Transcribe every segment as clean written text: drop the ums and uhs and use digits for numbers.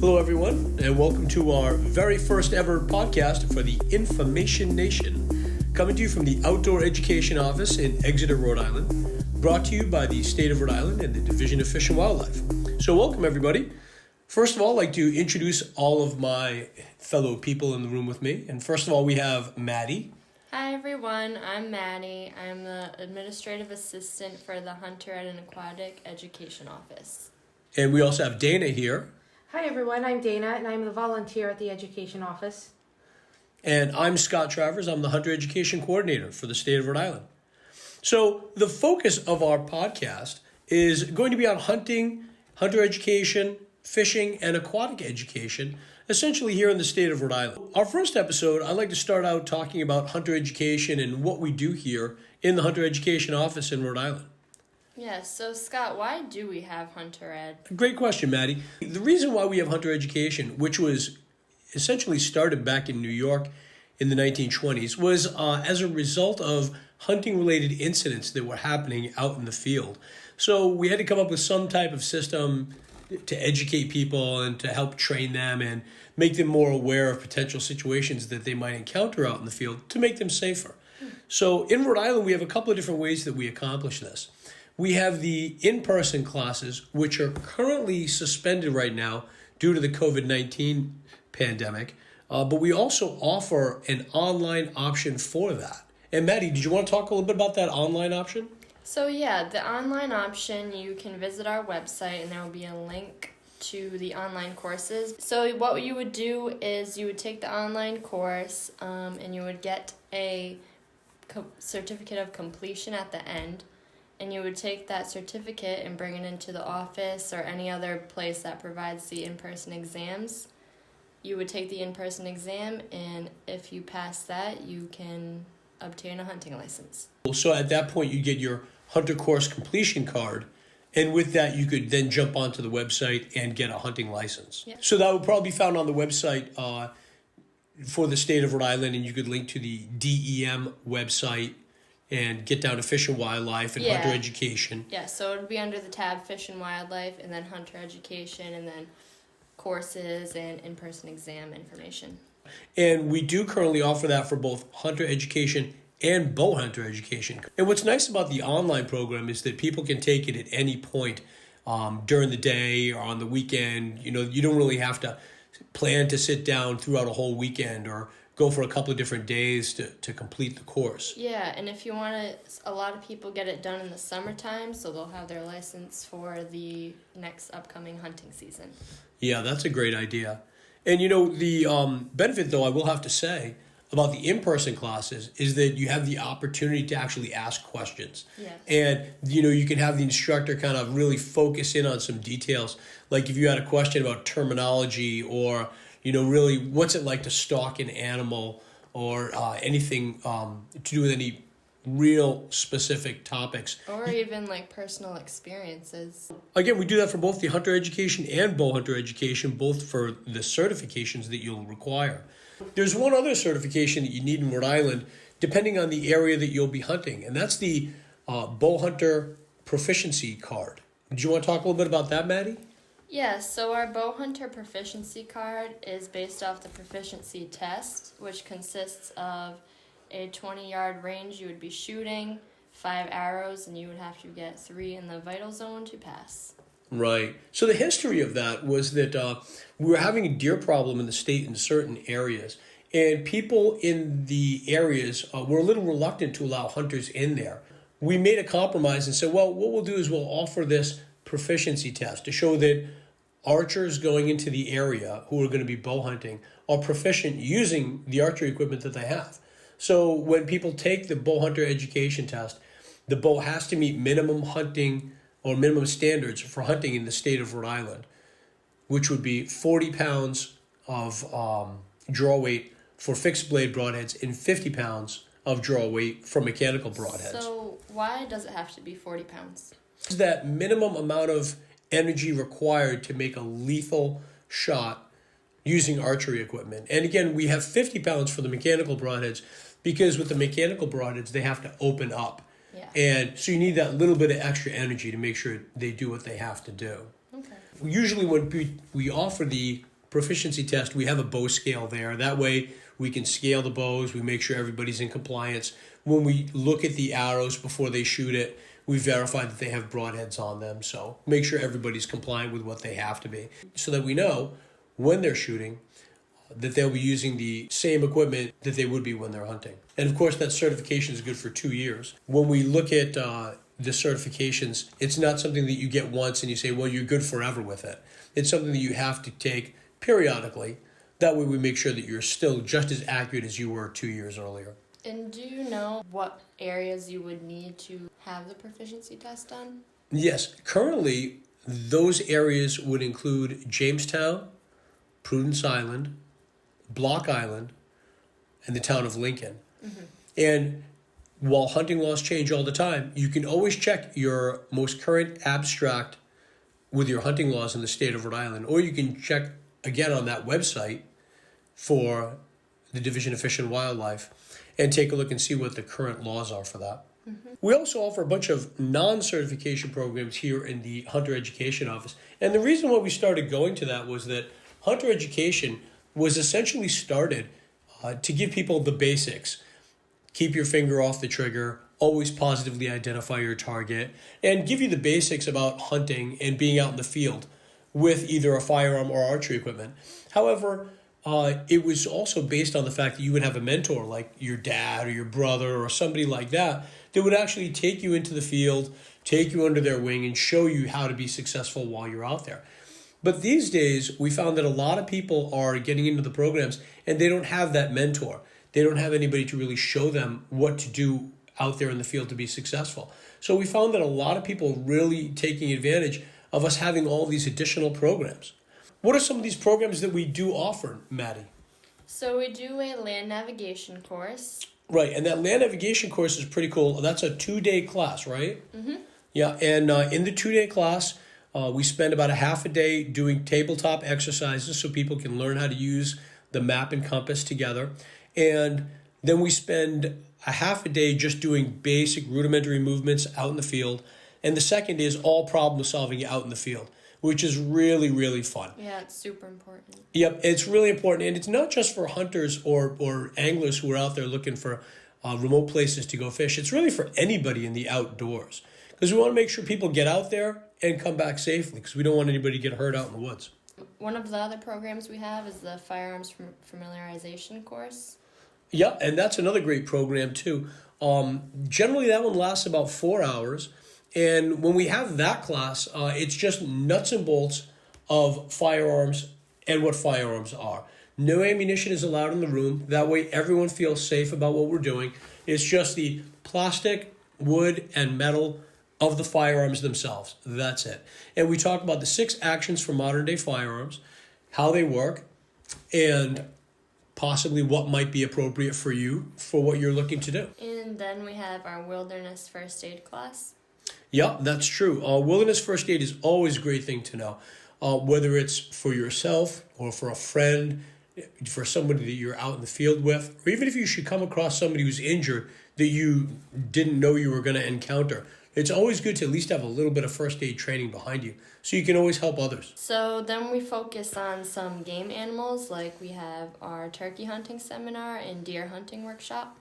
Hello, everyone, and welcome to our very first ever podcast for the InFAWmation Nation, coming to you from the Outdoor Education Office in Exeter, Rhode Island, brought to you by the State of Rhode Island and the Division of Fish and Wildlife. So welcome, everybody. First of all, I'd like to introduce all of my fellow people in the room with me. And first of all, we have Maddie. Hi, everyone. I'm Maddie. I'm the Administrative Assistant for the Hunter Ed and Aquatic Education Office. And we also have Dana here. Hi everyone, I'm Dana and I'm the volunteer at the Education Office. And I'm Scott Travers. I'm the Hunter Education Coordinator for the State of Rhode Island. So the focus of our podcast is going to be on hunting, hunter education, fishing, and aquatic education, essentially here in the state of Rhode Island. Our first episode, I'd like to start out talking about hunter education and what we do here in the Hunter Education Office in Rhode Island. Yeah, so Scott, why do we have Hunter Ed? Great question, Maddie. The reason why we have hunter education, which was essentially started back in New York in the 1920s, was as a result of hunting-related incidents that were happening out in the field. So we had to come up with some type of system to educate people and to help train them and make them more aware of potential situations that they might encounter out in the field to make them safer. So in Rhode Island, we have a couple of different ways that we accomplish this. We have the in-person classes, which are currently suspended right now due to the COVID-19 pandemic, but we also offer an online option for that. And Maddie, did you want to talk a little bit about that online option? So yeah, the online option, you can visit our website and there will be a link to the online courses. So what you would do is you would take the online course and you would get a certificate of completion at the end. And you would take that certificate and bring it into the office or any other place that provides the in-person exams. You would take the in-person exam, and if you pass that, you can obtain a hunting license. So at that point, you get your hunter course completion card, and with that, you could then jump onto the website and get a hunting license. Yep. So that would probably be found on the website for the state of Rhode Island, and you could link to the DEM website and get down to Fish and Wildlife and Hunter Education. Yeah, so it would be under the tab Fish and Wildlife and then Hunter Education and then courses and in-person exam information. And we do currently offer that for both Hunter Education and Bow Hunter Education. And what's nice about the online program is that people can take it at any point during the day or on the weekend. You know, you don't really have to plan to sit down throughout a whole weekend or go for a couple of different days to complete the course. Yeah, and if you want to, a lot of people get it done in the summertime, so they'll have their license for the next upcoming hunting season. Yeah, that's a great idea. And you know, the benefit, though, I will have to say, about the in-person classes is that you have the opportunity to actually ask questions. Yes. And, you know, you can have the instructor kind of really focus in on some details. Like if you had a question about terminology or, you know, really what's it like to stalk an animal or anything to do with any real specific topics. Or even like personal experiences. Again, we do that for both the hunter education and bow hunter education, both for the certifications that you'll require. There's one other certification that you need in Rhode Island, depending on the area that you'll be hunting, and that's the bow hunter proficiency card. Do you want to talk a little bit about that, Maddie? Yeah, so our bow hunter proficiency card is based off the proficiency test, which consists of a 20-yard range you would be shooting, 5 arrows, and you would have to get 3 in the vital zone to pass. Right. So the history of that was that we were having a deer problem in the state in certain areas, and people in the areas were a little reluctant to allow hunters in there. We made a compromise and said, well, what we'll do is we'll offer this proficiency test to show that archers going into the area who are going to be bow hunting are proficient using the archery equipment that they have. So when people take the bow hunter education test, the bow has to meet minimum hunting or minimum standards for hunting in the state of Rhode Island, which would be 40 pounds of draw weight for fixed blade broadheads and 50 pounds of draw weight for mechanical broadheads. So why does it have to be 40 pounds? It's that minimum amount of energy required to make a lethal shot using archery equipment. And again, we have 50 pounds for the mechanical broadheads because with the mechanical broadheads, they have to open up. Yeah. And so you need that little bit of extra energy to make sure they do what they have to do. Okay. usually when we offer the proficiency test, we have a bow scale there. That way we can scale the bows. We make sure everybody's in compliance. When we look at the arrows before they shoot it, we verify that they have broadheads on them. So make sure everybody's compliant with what they have to be so that we know when they're shooting that they'll be using the same equipment that they would be when they're hunting. And of course, that certification is good for 2 years. When we look at the certifications, it's not something that you get once and you say, well, you're good forever with it. It's something that you have to take periodically. That way we make sure that you're still just as accurate as you were 2 years earlier. And do you know what areas you would need to have the proficiency test done? Yes, currently those areas would include Jamestown, Prudence Island, Block Island, and the town of Lincoln. Mm-hmm. And while hunting laws change all the time, you can always check your most current abstract with your hunting laws in the state of Rhode Island, or you can check again on that website for the Division of Fish and Wildlife and take a look and see what the current laws are for that. Mm-hmm. We also offer a bunch of non-certification programs here in the Hunter Education Office. And the reason why we started going to that was that Hunter Education was essentially started to give people the basics. Keep your finger off the trigger, always positively identify your target, and give you the basics about hunting and being out in the field with either a firearm or archery equipment. However, it was also based on the fact that you would have a mentor like your dad or your brother or somebody like that would actually take you into the field, take you under their wing, and show you how to be successful while you're out there. But these days, we found that a lot of people are getting into the programs and they don't have that mentor. They don't have anybody to really show them what to do out there in the field to be successful. So we found that a lot of people are really taking advantage of us having all these additional programs. What are some of these programs that we do offer, Maddie? So we do a land navigation course. Right, and that land navigation course is pretty cool. That's a 2-day class, right? Mm-hmm. Yeah, and in the 2-day class, we spend about a half a day doing tabletop exercises so people can learn how to use the map and compass together. And then we spend a half a day just doing basic rudimentary movements out in the field. And the second is all problem solving out in the field, which is really, really fun. Yeah, it's super important. Yep, it's really important. And it's not just for hunters or anglers who are out there looking for remote places to go fish. It's really for anybody in the outdoors. Because we want to make sure people get out there and come back safely, because we don't want anybody to get hurt out in the woods. One of the other programs we have is the Firearms Familiarization course. Yeah, and that's another great program too. Generally, that one lasts about 4 hours. And when we have that class, it's just nuts and bolts of firearms and what firearms are. No ammunition is allowed in the room. That way, everyone feels safe about what we're doing. It's just the plastic, wood, and metal of the firearms themselves. That's it. And we talk about the 6 actions for modern day firearms, how they work, and possibly what might be appropriate for you for what you're looking to do. And then we have our wilderness first aid class. Yeah, that's true. Wilderness first aid is always a great thing to know. Whether it's for yourself or for a friend, for somebody that you're out in the field with, or even if you should come across somebody who's injured that you didn't know you were going to encounter. It's always good to at least have a little bit of first aid training behind you so you can always help others. So then we focus on some game animals, like we have our turkey hunting seminar and deer hunting workshop.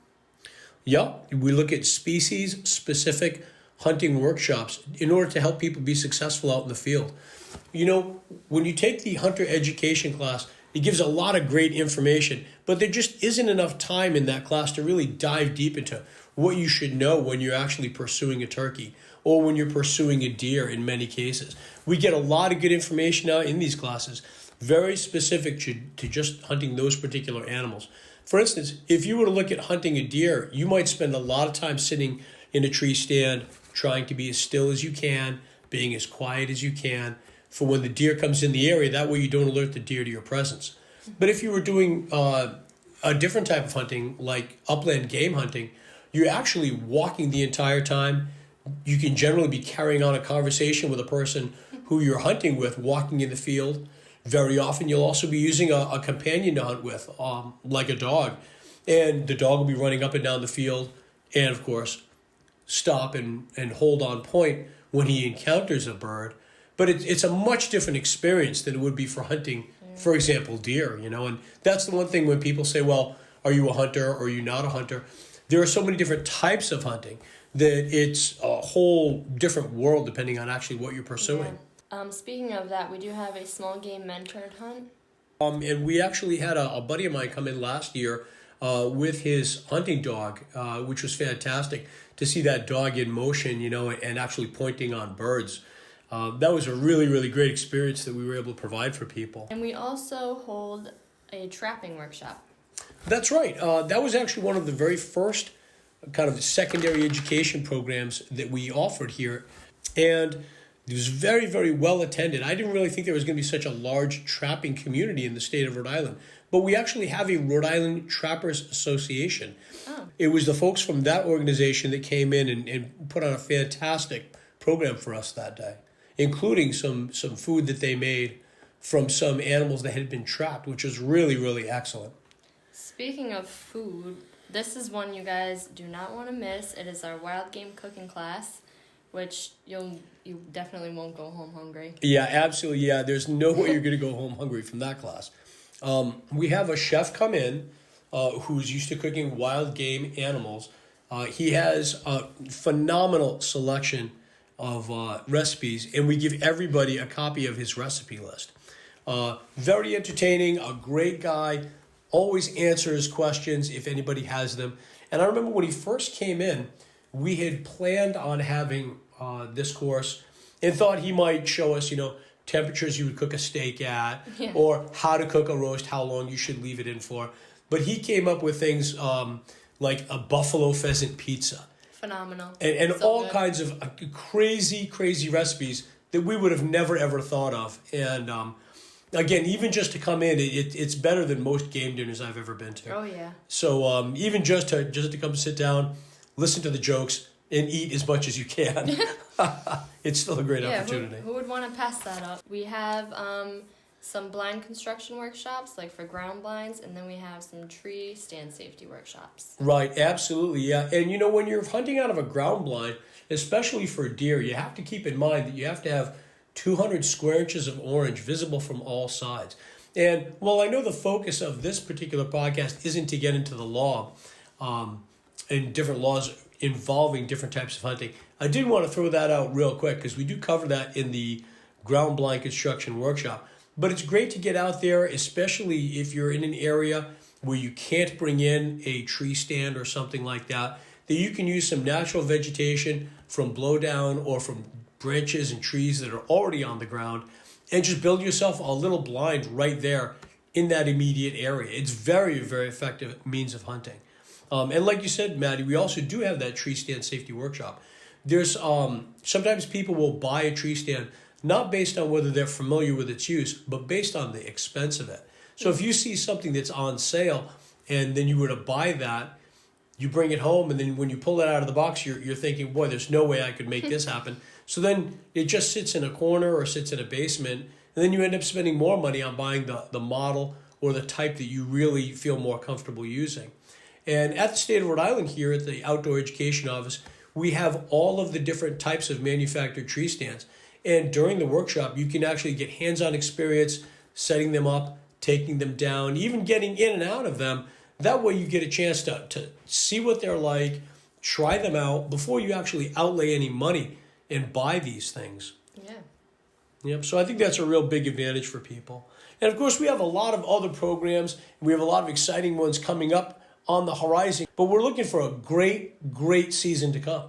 Yeah, we look at species-specific hunting workshops in order to help people be successful out in the field. You know, when you take the hunter education class, it gives a lot of great information, but there just isn't enough time in that class to really dive deep into what you should know when you're actually pursuing a turkey or when you're pursuing a deer in many cases. We get a lot of good information out in these classes, very specific to just hunting those particular animals. For instance, if you were to look at hunting a deer, you might spend a lot of time sitting in a tree stand, trying to be as still as you can, being as quiet as you can, for when the deer comes in the area. That way you don't alert the deer to your presence. But if you were doing a different type of hunting, like upland game hunting, you're actually walking the entire time. You can generally be carrying on a conversation with a person who you're hunting with, walking in the field. Very often you'll also be using a companion to hunt with, like a dog. And the dog will be running up and down the field and, of course, stop and hold on point when he encounters a bird. but it's a much different experience than it would be for hunting, for example, deer, you know. And that's the one thing when people say, well, are you a hunter or are you not a hunter? There are so many different types of hunting that it's a whole different world depending on actually what you're pursuing. Yeah. Speaking of that, we do have a small game mentored hunt. And we actually had a buddy of mine come in last year with his hunting dog, which was fantastic to see that dog in motion, you know, and actually pointing on birds. That was a really, really great experience that we were able to provide for people. And we also hold a trapping workshop. That's right. That was actually one of the very first kind of secondary education programs that we offered here. And it was very, very well attended. I didn't really think there was going to be such a large trapping community in the state of Rhode Island. But we actually have a Rhode Island Trappers Association. Oh. It was the folks from that organization that came in and put on a fantastic program for us that day, including some food that they made from some animals that had been trapped, which was really, really excellent. Speaking of food, this is one you guys do not want to miss. It is our wild game cooking class, which you definitely won't go home hungry. Yeah, absolutely. Yeah, there's no way you're going to go home hungry from that class. We have a chef come in who's used to cooking wild game animals. He has a phenomenal selection of recipes, and we give everybody a copy of his recipe list. Very entertaining, a great guy, always answers questions if anybody has them. And I remember when he first came in, we had planned on having this course and thought he might show us, you know, temperatures you would cook a steak at, or how to cook a roast, how long you should leave it in for. But he came up with things like a buffalo pheasant pizza. Phenomenal. And So all good. kinds of crazy recipes that we would have never, ever thought of. And again, even just to come in, it's better than most game dinners I've ever been to. Oh, yeah. So even just to come sit down, listen to the jokes, and eat as much as you can, it's still a great opportunity. Who would want to pass that up? We have some blind construction workshops, like for ground blinds, and then we have some tree stand safety workshops. Right, absolutely, yeah. And you know, when you're hunting out of a ground blind, especially for deer, you have to keep in mind that you have to have 200 square inches of orange visible from all sides. And while I know the focus of this particular podcast isn't to get into the law and different laws involving different types of hunting, I did want to throw that out real quick because we do cover that in the ground blind construction workshop. But it's great to get out there, especially if you're in an area where you can't bring in a tree stand or something like that you can use some natural vegetation from blowdown or from branches and trees that are already on the ground and just build yourself a little blind right there in that immediate area. It's very, very effective means of hunting. And like you said, Maddie, we also do have that tree stand safety workshop. There's sometimes people will buy a tree stand not based on whether they're familiar with its use, but based on the expense of it. So if you see something that's on sale and then you were to buy that, you bring it home, and then when you pull it out of the box, you're thinking, boy, there's no way I could make this happen. So then it just sits in a corner or sits in a basement, and then you end up spending more money on buying the model or the type that you really feel more comfortable using. And at the state of Rhode Island here at the Outdoor Education Office, we have all of the different types of manufactured tree stands. And during the workshop, you can actually get hands-on experience setting them up, taking them down, even getting in and out of them. That way you get a chance to see what they're like, try them out before you actually outlay any money and buy these things. Yeah. Yep. So I think that's a real big advantage for people. And of course, we have a lot of other programs. We have a lot of exciting ones coming up on the horizon, but we're looking for a great season to come.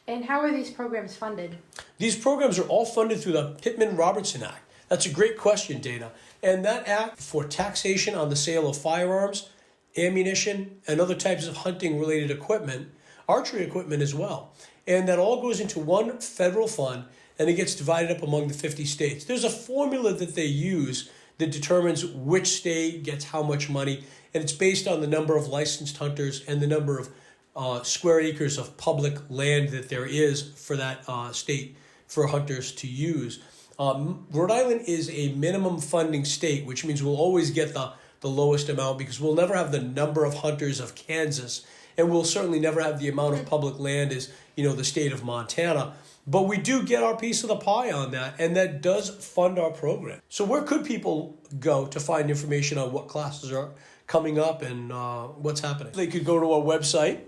And how are these programs funded? These programs are all funded through the Pittman-Robertson Act. That's a great question, Dana. And that act for taxation on the sale of firearms, ammunition, and other types of hunting-related equipment, archery equipment as well. And that all goes into one federal fund, and it gets divided up among the 50 states. There's a formula that they use that determines which state gets how much money, and it's based on the number of licensed hunters and the number of square acres of public land that there is for that state for hunters to use. Rhode Island is a minimum funding state, which means we'll always get the lowest amount because we'll never have the number of hunters of Kansas, and we'll certainly never have the amount of public land as the state of Montana. But we do get our piece of the pie on that, and that does fund our program. So where could people go to find information on what classes are coming up and what's happening? They could go to our website.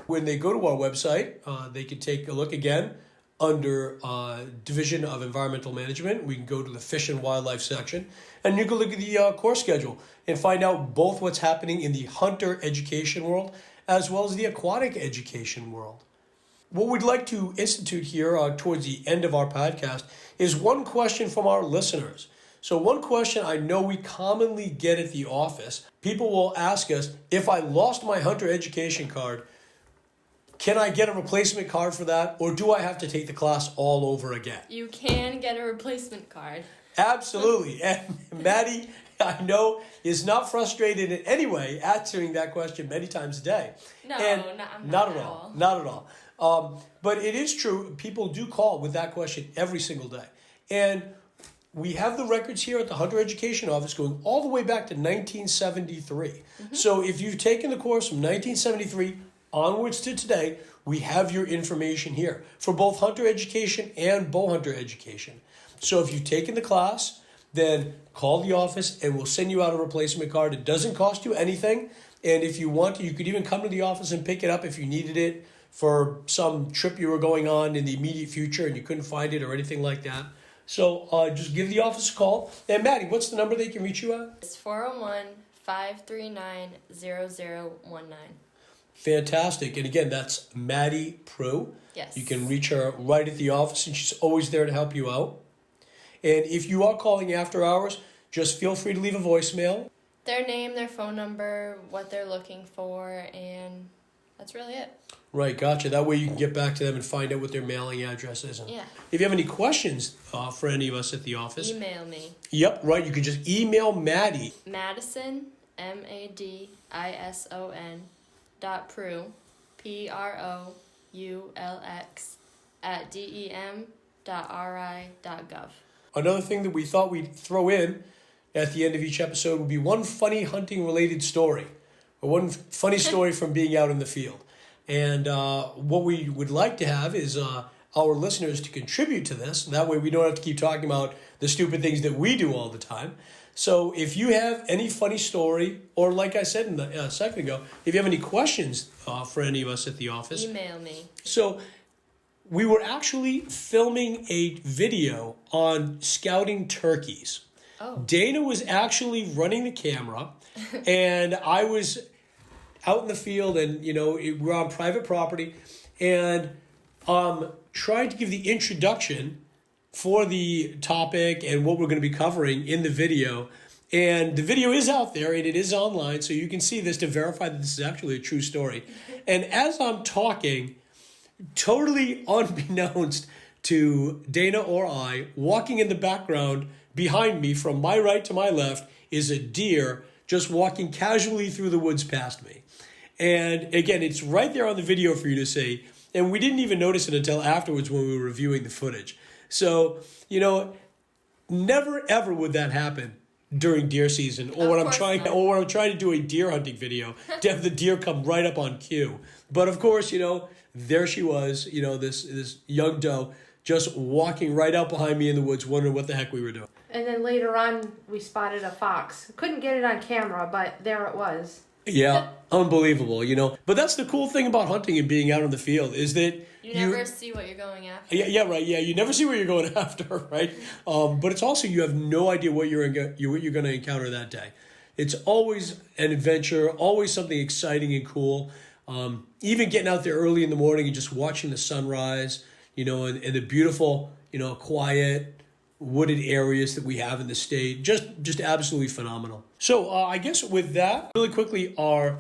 When they go to our website, they could take a look again under Division of Environmental Management. We can go to the Fish and Wildlife section, and you can look at the course schedule and find out both what's happening in the hunter education world as well as the aquatic education world. What we'd like to institute here towards the end of our podcast is one question from our listeners. So one question I know we commonly get at the office, people will ask us, if I lost my hunter education card, can I get a replacement card for that, or do I have to take the class all over again? You can get a replacement card. Absolutely. And Maddie, I know, is not frustrated in any way answering that question many times a day. No, I'm not at at all. all. Not at all. But it is true. People do call with that question every single day. And we have the records here at the Hunter Education Office going all the way back to 1973. Mm-hmm. So if you've taken the course from 1973 onwards to today, we have your information here for both hunter education and bow hunter education. So if you've taken the class, then call the office and we'll send you out a replacement card. It doesn't cost you anything. And if you want to, you could even come to the office and pick it up if you needed it for some trip you were going on in the immediate future and you couldn't find it or anything like that. So just give the office a call. And Maddie, what's the number they can reach you at? It's 401-539-0019. Fantastic. And again, that's Maddie Prue. Yes. You can reach her right at the office, and she's always there to help you out. And if you are calling after hours, just feel free to leave a voicemail. Their name, their phone number, what they're looking for, and that's really it. Right, gotcha. That way you can get back to them and find out what their mailing address is. And yeah. If you have any questions for any of us at the office, email me. Yep, right. You can just email Maddie. Madison, MADISON, .Prue, PROULX, @DEM.RI.gov. Another thing that we thought we'd throw in at the end of each episode would be one funny hunting related story, or one funny story from being out in the field. And what we would like to have is our listeners to contribute to this. That way we don't have to keep talking about the stupid things that we do all the time. So if you have any funny story, or like I said a second ago, if you have any questions for any of us at the office, email me. So we were actually filming a video on scouting turkeys. Oh. Dana was actually running the camera, and I was out in the field, and we're on private property, and trying to give the introduction for the topic and what we're going to be covering in the video. And the video is out there and it is online, so you can see this to verify that this is actually a true story. And as I'm talking, totally unbeknownst to Dana or I, walking in the background behind me from my right to my left is a deer just walking casually through the woods past me. And again, it's right there on the video for you to see. And we didn't even notice it until afterwards when we were reviewing the footage. So, never ever would that happen during deer season, or when I'm trying to do a deer hunting video, to have the deer come right up on cue. But of course, there she was, this young doe just walking right out behind me in the woods, wondering what the heck we were doing. And then later on, we spotted a fox. Couldn't get it on camera, but there it was. Yeah, unbelievable, But that's the cool thing about hunting and being out in the field is that you never see what you're going after. Yeah, right. Yeah, you never see what you're going after, right? But it's also you have no idea what you're going to encounter that day. It's always an adventure, always something exciting and cool. Even getting out there early in the morning and just watching the sunrise, and the beautiful, quiet, wooded areas that we have in the state, just absolutely phenomenal. So I guess with that, really quickly, our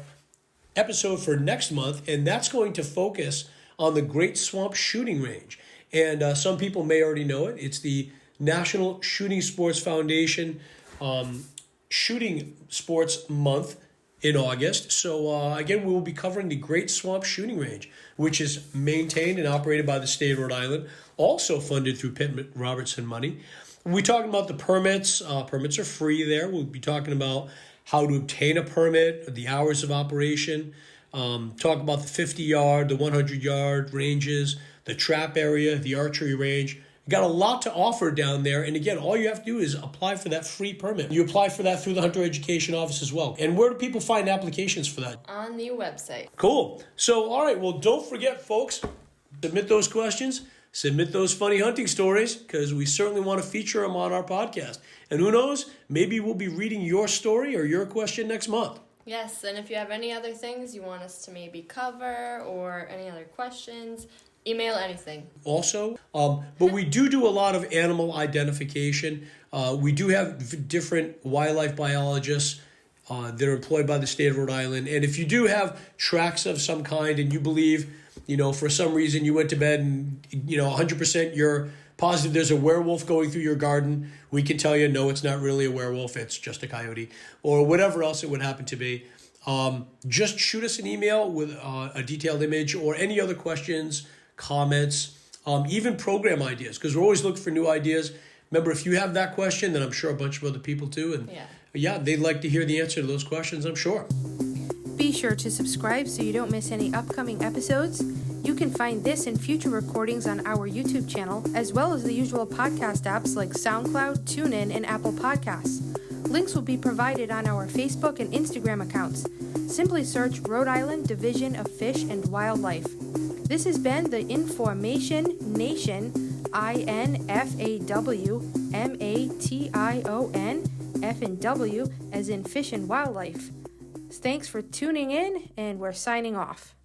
episode for next month, and that's going to focus on the Great Swamp Shooting Range. And some people may already know it. It's the National Shooting Sports Foundation Shooting Sports Month in August. So again, we will be covering the Great Swamp Shooting Range, which is maintained and operated by the state of Rhode Island, also funded through Pitt Robertson money. We'll be talking about the permits. Permits are free there. We'll be talking about how to obtain a permit, the hours of operation, talk about the 50-yard, the 100-yard ranges, the trap area, the archery range. Got a lot to offer down there. And again, all you have to do is apply for that free permit. You apply for that through the Hunter Education Office as well. And where do people find applications for that? On the website. Cool. So, all right. Well, don't forget, folks, submit those questions. Submit those funny hunting stories, because we certainly want to feature them on our podcast. And who knows, maybe we'll be reading your story or your question next month. Yes, and if you have any other things you want us to maybe cover or any other questions, email anything. Also, but we do a lot of animal identification. We do have different wildlife biologists that are employed by the state of Rhode Island. And if you do have tracks of some kind and you believe, for some reason you went to bed and, 100% you're positive there's a werewolf going through your garden, we can tell you, no, it's not really a werewolf, it's just a coyote, or whatever else it would happen to be. Just shoot us an email with a detailed image or any other questions, comments, even program ideas, because we're always looking for new ideas. Remember, if you have that question, then I'm sure a bunch of other people too. And yeah, they'd like to hear the answer to those questions, I'm sure. Be sure to subscribe so you don't miss any upcoming episodes. You can find this and future recordings on our YouTube channel, as well as the usual podcast apps like SoundCloud, TuneIn, and Apple Podcasts. Links will be provided on our Facebook and Instagram accounts. Simply search Rhode Island Division of Fish and Wildlife. This has been the InFAWmation Nation, InFAWmation, F and W as in fish and wildlife. Thanks for tuning in, and we're signing off.